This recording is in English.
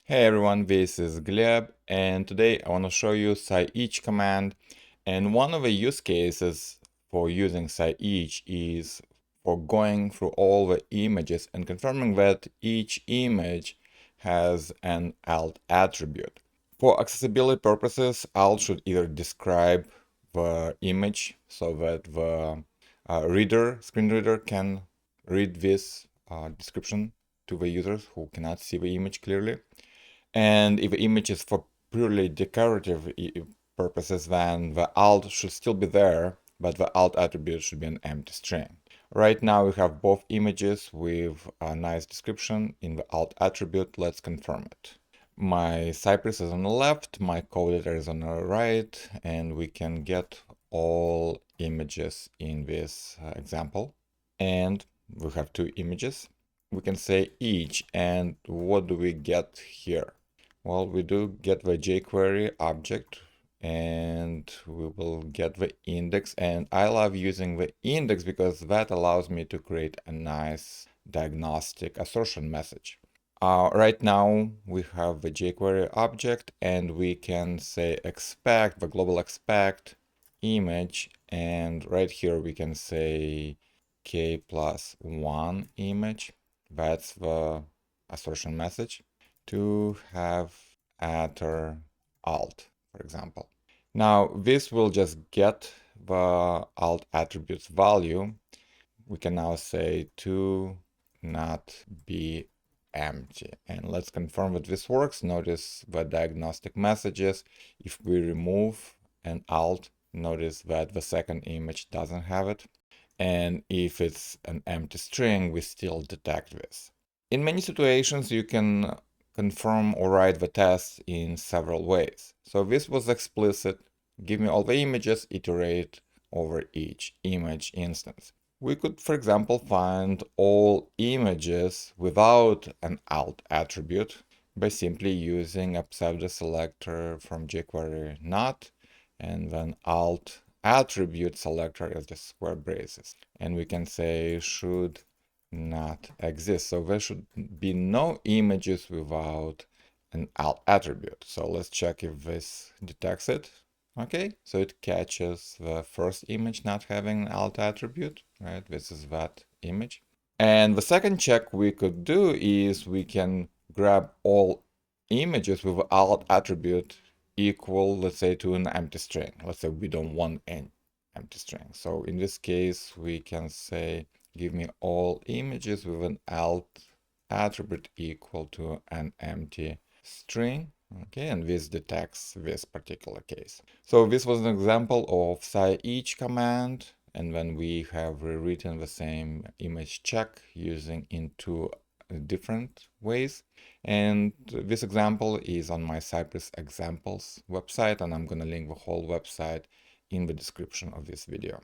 Hey everyone, this is Gleb, and today I want to show you sci-each command. And one of the use cases for using sci-each is for going through all the images and confirming that each image has an alt attribute. For accessibility purposes, alt should either describe the image so that the screen reader can read this description to the users who cannot see the image clearly. And if the image is for purely decorative purposes, then the alt should still be there, but the alt attribute should be an empty string. Right now we have both images with a nice description in the alt attribute. Let's confirm it. My Cypress is on the left, my code editor is on the right, and we can get all images in this example. And we have two images. We can say each, and what do we get here? Well, we do get the jQuery object, and we will get the index. And I love using the index because that allows me to create a nice diagnostic assertion message. Right now we have the jQuery object, and we can say expect, the global expect image, and right here we can say k+1 image. That's the assertion message to have attr alt, for example. Now this will just get the alt attributes value. We can now say to not be empty. And let's confirm that this works. Notice the diagnostic messages. If we remove an alt, notice that the second image doesn't have it. And if it's an empty string, we still detect this. In many situations, you can confirm or write the test in several ways. So this was explicit. Give me all the images, iterate over each image instance. We could, for example, find all images without an alt attribute by simply using a pseudo selector from jQuery not, and then alt attribute selector is the square braces. And we can say should not exist. So there should be no images without an alt attribute. So let's check if this detects it. Okay, so it catches the first image not having an alt attribute, right? This is that image. And the second check we could do is we can grab all images with alt attribute equal, let's say, to an empty string. Let's say we don't want an empty string. So in this case, we can say, give me all images with an alt attribute equal to an empty string. Okay, and this detects this particular case. So this was an example of sci-each command, and then we have rewritten the same image check using in two different ways. And this example is on my Cypress examples website, and I'm going to link the whole website in the description of this video.